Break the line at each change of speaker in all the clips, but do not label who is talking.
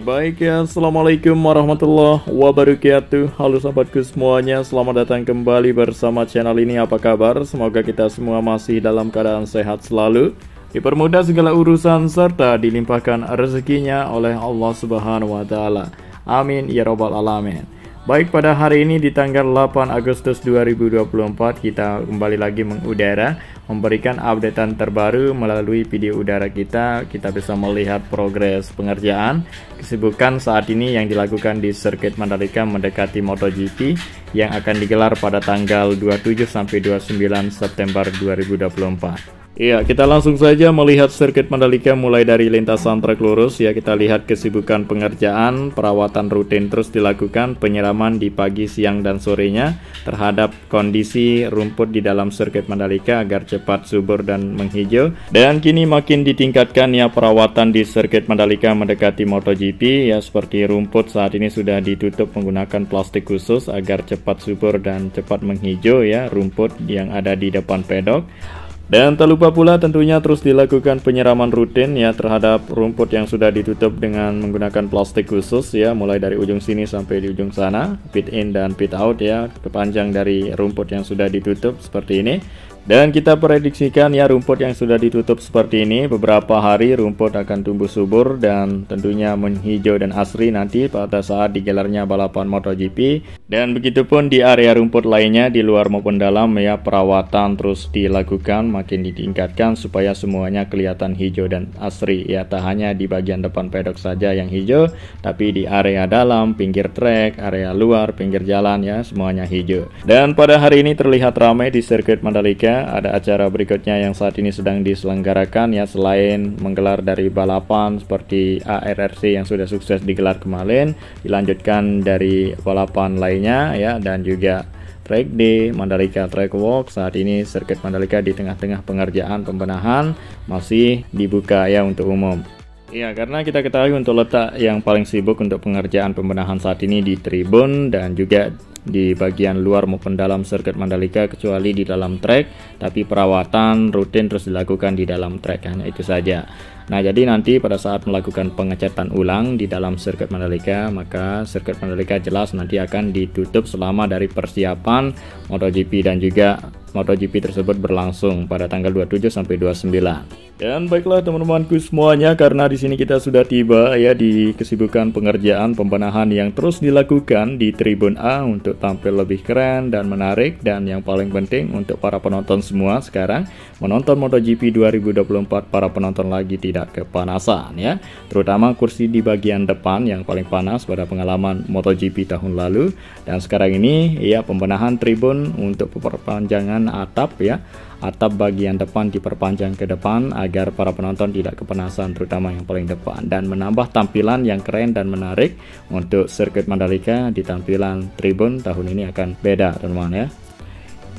Oke, baik ya. Assalamualaikum warahmatullahi wabarakatuh. Halo sahabatku semuanya, selamat datang kembali bersama channel ini. Apa kabar? Semoga kita semua masih dalam keadaan sehat selalu, dipermudah segala urusan, serta dilimpahkan rezekinya oleh Allah Subhanahu wa Ta'ala. Amin ya Rabbal 'Alamin. Baik, pada hari ini di tanggal 8 Agustus 2024 kita kembali lagi mengudara, memberikan updatean terbaru melalui video udara kita. Kita bisa melihat progres pengerjaan, kesibukan saat ini yang dilakukan di sirkuit Mandalika mendekati MotoGP yang akan digelar pada tanggal 27 sampai 29 September 2024. Iya, kita langsung saja melihat sirkuit Mandalika mulai dari lintasan trek lurus ya. Kita lihat kesibukan pengerjaan, perawatan rutin terus dilakukan, penyiraman di pagi, siang, dan sorenya terhadap kondisi rumput di dalam sirkuit Mandalika agar cepat subur dan menghijau. Dan kini makin ditingkatkan ya perawatan di sirkuit Mandalika mendekati MotoGP ya, seperti rumput saat ini sudah ditutup menggunakan plastik khusus agar cepat subur dan cepat menghijau ya rumput yang ada di depan pedok. Dan tak lupa pula tentunya terus dilakukan penyiraman rutin ya terhadap rumput yang sudah ditutup dengan menggunakan plastik khusus ya, mulai dari ujung sini sampai di ujung sana, pit in dan pit out ya, kepanjang dari rumput yang sudah ditutup seperti ini. Dan kita prediksikan ya rumput yang sudah ditutup seperti ini beberapa hari rumput akan tumbuh subur dan tentunya menghijau dan asri nanti pada saat digelarnya balapan MotoGP. Dan begitupun di area rumput lainnya di luar maupun dalam ya, perawatan terus dilakukan, makin ditingkatkan supaya semuanya kelihatan hijau dan asri ya, tak hanya di bagian depan pedok saja yang hijau, tapi di area dalam, pinggir trek, area luar, pinggir jalan ya, semuanya hijau. Dan pada hari ini terlihat ramai di sirkuit Mandalika. Ada acara berikutnya yang saat ini sedang diselenggarakan ya, selain menggelar dari balapan seperti ARRC yang sudah sukses digelar kemarin, dilanjutkan dari balapan lainnya ya, dan juga Track Day, Mandalika Track Walk. Saat ini sirkuit Mandalika di tengah-tengah pengerjaan pembenahan masih dibuka ya untuk umum. Ya, karena kita ketahui untuk letak yang paling sibuk untuk pengerjaan pembenahan saat ini di tribun dan juga di bagian luar maupun dalam sirkuit Mandalika, kecuali di dalam trek, tapi perawatan rutin terus dilakukan di dalam trek, hanya itu saja. Nah, jadi nanti pada saat melakukan pengecatan ulang di dalam sirkuit Mandalika, maka sirkuit Mandalika jelas nanti akan ditutup selama dari persiapan MotoGP, dan juga MotoGP tersebut berlangsung pada tanggal 27 sampai 29. Dan baiklah teman-temanku semuanya, karena di sini kita sudah tiba ya di kesibukan pengerjaan pembenahan yang terus dilakukan di Tribun A untuk tampil lebih keren dan menarik, dan yang paling penting untuk para penonton semua sekarang menonton MotoGP 2024, para penonton lagi tidak kepanasan ya, terutama kursi di bagian depan yang paling panas pada pengalaman MotoGP tahun lalu. Dan sekarang ini ya pembenahan tribun untuk perpanjangan atap ya, atap bagian depan diperpanjang ke depan agar para penonton tidak kepanasan, terutama yang paling depan, dan menambah tampilan yang keren dan menarik untuk sirkuit Mandalika. Di tampilan tribun tahun ini akan beda teman-teman ya.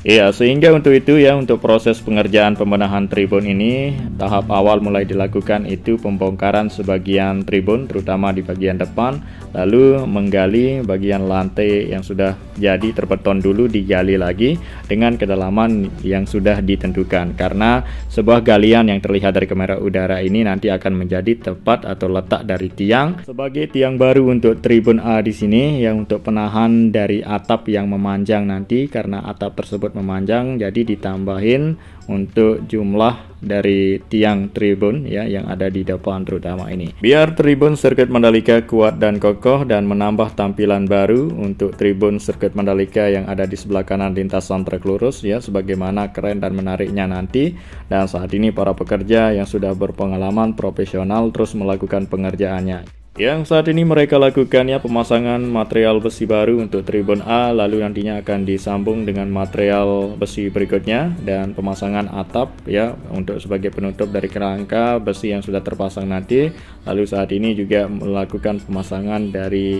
Iya, sehingga untuk itu ya, untuk proses pengerjaan pembenahan tribun ini, tahap awal mulai dilakukan itu pembongkaran sebagian tribun, terutama di bagian depan, lalu menggali bagian lantai yang sudah jadi terbeton dulu, digali lagi dengan kedalaman yang sudah ditentukan, karena sebuah galian yang terlihat dari kamera udara ini nanti akan menjadi tepat atau letak dari tiang sebagai tiang baru untuk tribun A di sini ya, untuk penahan dari atap yang memanjang nanti, karena atap tersebut memanjang, jadi ditambahin untuk jumlah dari tiang tribun ya yang ada di depan terutama ini, biar tribun sirkuit Mandalika kuat dan kokoh, dan menambah tampilan baru untuk tribun sirkuit Mandalika yang ada di sebelah kanan lintasan trek lurus ya, sebagaimana keren dan menariknya nanti. Dan saat ini para pekerja yang sudah berpengalaman profesional terus melakukan pengerjaannya. Yang saat ini mereka lakukan ya pemasangan material besi baru untuk tribun A, lalu nantinya akan disambung dengan material besi berikutnya, dan pemasangan atap ya untuk sebagai penutup dari kerangka besi yang sudah terpasang nanti. Lalu saat ini juga melakukan pemasangan dari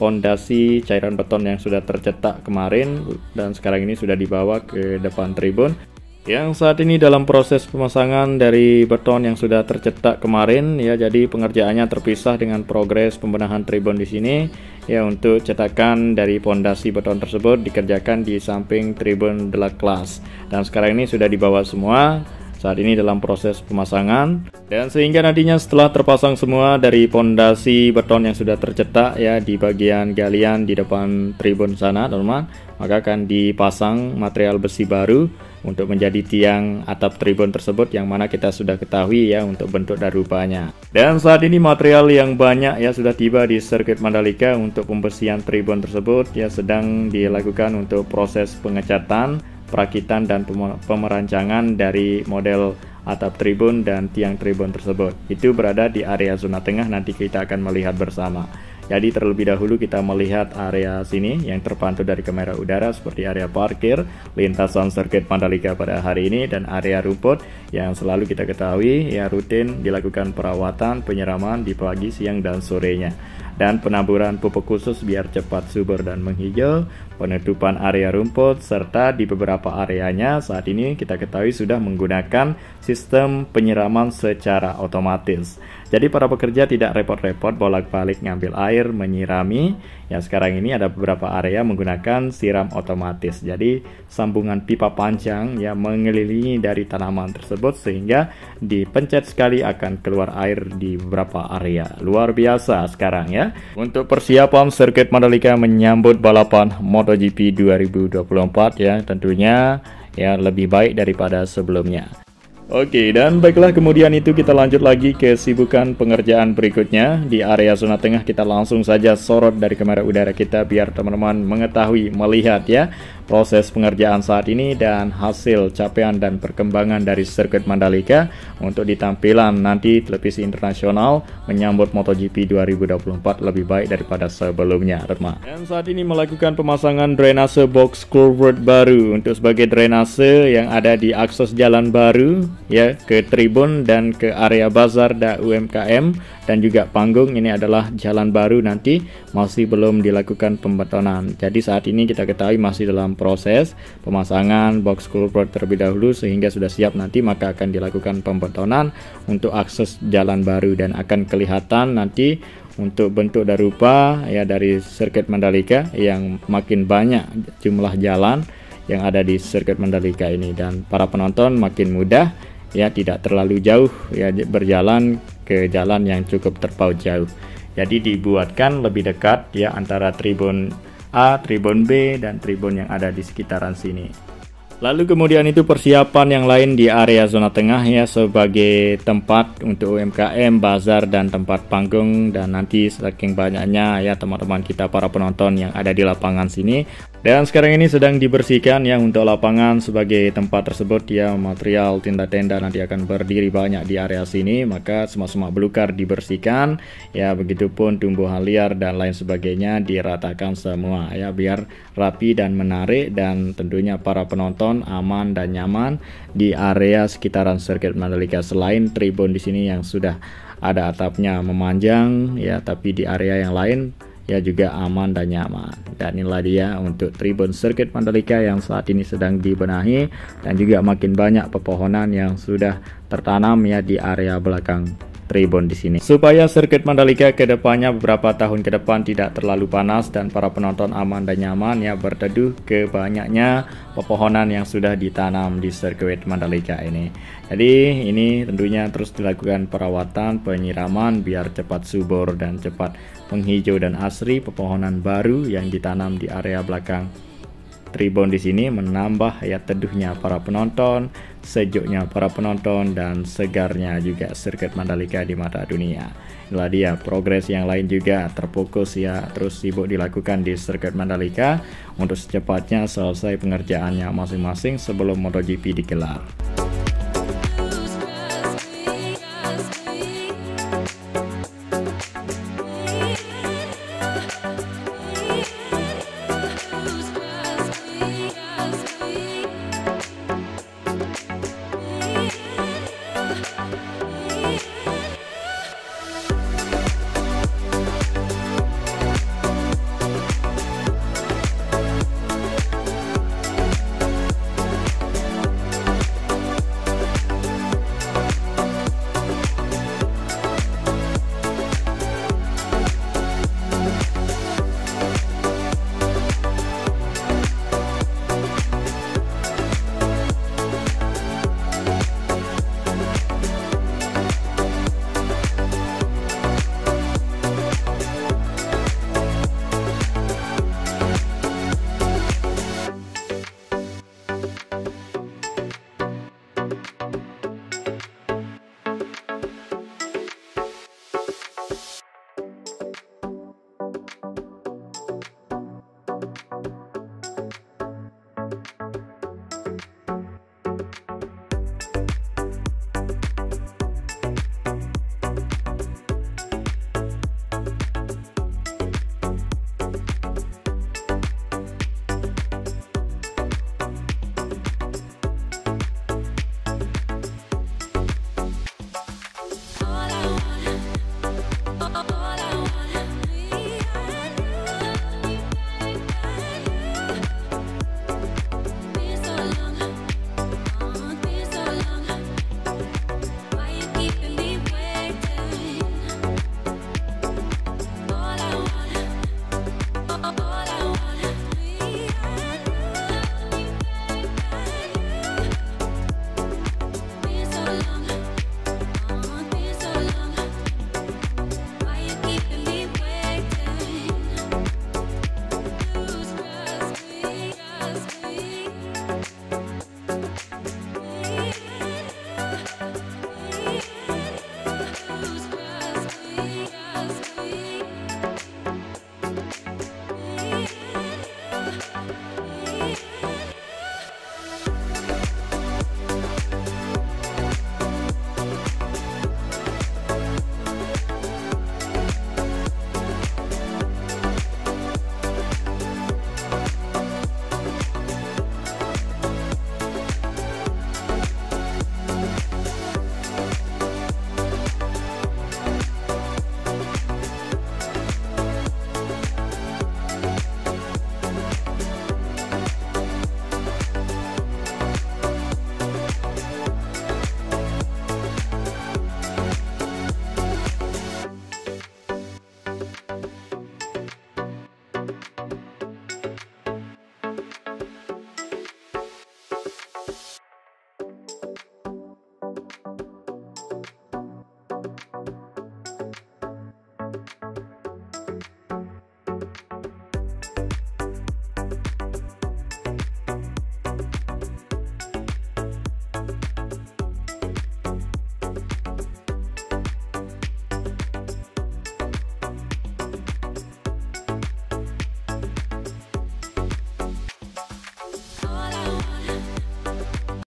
fondasi cairan beton yang sudah tercetak kemarin, dan sekarang ini sudah dibawa ke depan tribun. Yang saat ini dalam proses pemasangan dari beton yang sudah tercetak kemarin ya, jadi pengerjaannya terpisah dengan progres pembenahan tribun di sini ya. Untuk cetakan dari fondasi beton tersebut dikerjakan di samping tribun deluxe class, dan sekarang ini sudah dibawa semua saat ini dalam proses pemasangan, dan sehingga nantinya setelah terpasang semua dari pondasi beton yang sudah tercetak ya di bagian galian di depan tribun sana teman-teman, maka akan dipasang material besi baru untuk menjadi tiang atap tribun tersebut, yang mana kita sudah ketahui ya untuk bentuk dan rupanya. Dan saat ini material yang banyak ya sudah tiba di sirkuit Mandalika untuk pembersihan tribun tersebut ya, sedang dilakukan untuk proses pengecatan, perakitan dan pemerancangan dari model atap tribun dan tiang tribun tersebut. Itu berada di area zona tengah, nanti kita akan melihat bersama. Jadi terlebih dahulu kita melihat area sini yang terpantau dari kamera udara, seperti area parkir, lintasan sirkuit Mandalika pada hari ini, dan area rumput yang selalu kita ketahui ya rutin dilakukan perawatan, penyiraman di pagi, siang dan sorenya, dan penaburan pupuk khusus biar cepat subur dan menghijau, penutupan area rumput, serta di beberapa areanya saat ini kita ketahui sudah menggunakan sistem penyiraman secara otomatis. Jadi para pekerja tidak repot-repot bolak-balik ngambil air, menyirami. Ya sekarang ini ada beberapa area menggunakan siram otomatis. Jadi sambungan pipa panjang ya mengelilingi dari tanaman tersebut, sehingga dipencet sekali akan keluar air di beberapa area. Luar biasa sekarang ya. Untuk persiapan sirkuit Mandalika menyambut balapan MotoGP 2024 ya, tentunya ya lebih baik daripada sebelumnya. Oke, dan baiklah, kemudian itu kita lanjut lagi ke kesibukan pengerjaan berikutnya. Di area zona tengah kita langsung saja sorot dari kamera udara kita biar teman-teman mengetahui, melihat ya proses pengerjaan saat ini dan hasil capaian dan perkembangan dari sirkuit Mandalika untuk di tampilan nanti televisi internasional menyambut MotoGP 2024 lebih baik daripada sebelumnya, teman. Dan saat ini melakukan pemasangan drainase box culvert baru untuk sebagai drainase yang ada di akses jalan baru ya ke tribun dan ke area bazar dan UMKM, dan juga panggung. Ini adalah jalan baru, nanti masih belum dilakukan pembetonan. Jadi saat ini kita ketahui masih dalam proses pemasangan box culvert terlebih dahulu, sehingga sudah siap nanti maka akan dilakukan pembetonan untuk akses jalan baru, dan akan kelihatan nanti untuk bentuk dan rupa ya dari sirkuit Mandalika yang makin banyak jumlah jalan yang ada di sirkuit Mandalika ini, dan para penonton makin mudah ya, tidak terlalu jauh ya berjalan ke jalan yang cukup terpaut jauh. Jadi dibuatkan lebih dekat ya antara tribun A, tribun B, dan tribun yang ada di sekitaran sini. Lalu kemudian itu persiapan yang lain di area zona tengah ya, sebagai tempat untuk UMKM, bazar, dan tempat panggung. Dan nanti saking banyaknya ya teman-teman kita para penonton yang ada di lapangan sini, dan sekarang ini sedang dibersihkan ya untuk lapangan sebagai tempat tersebut ya, material tenda-tenda nanti akan berdiri banyak di area sini, maka semak-semak belukar dibersihkan ya, begitupun tumbuhan liar dan lain sebagainya diratakan semua ya biar rapi dan menarik, dan tentunya para penonton aman dan nyaman di area sekitaran sirkuit Mandalika. Selain tribun di sini yang sudah ada atapnya memanjang ya, tapi di area yang lain ya juga aman dan nyaman. Dan inilah dia untuk tribun sirkuit Mandalika yang saat ini sedang dibenahi, dan juga makin banyak pepohonan yang sudah tertanam ya di area belakang tribun di sini, supaya sirkuit Mandalika ke depannya beberapa tahun ke depan tidak terlalu panas dan para penonton aman dan nyaman ya berteduh ke banyaknya pepohonan yang sudah ditanam di sirkuit Mandalika ini. Jadi ini tentunya terus dilakukan perawatan, penyiraman biar cepat subur dan cepat menghijau dan asri pepohonan baru yang ditanam di area belakang tribun di sini, menambah ya teduhnya para penonton, sejuknya para penonton, dan segarnya juga sirkuit Mandalika di mata dunia. Inilah dia progres yang lain juga terfokus ya terus sibuk dilakukan di sirkuit Mandalika untuk secepatnya selesai pengerjaannya masing-masing sebelum MotoGP digelar.
oh, oh.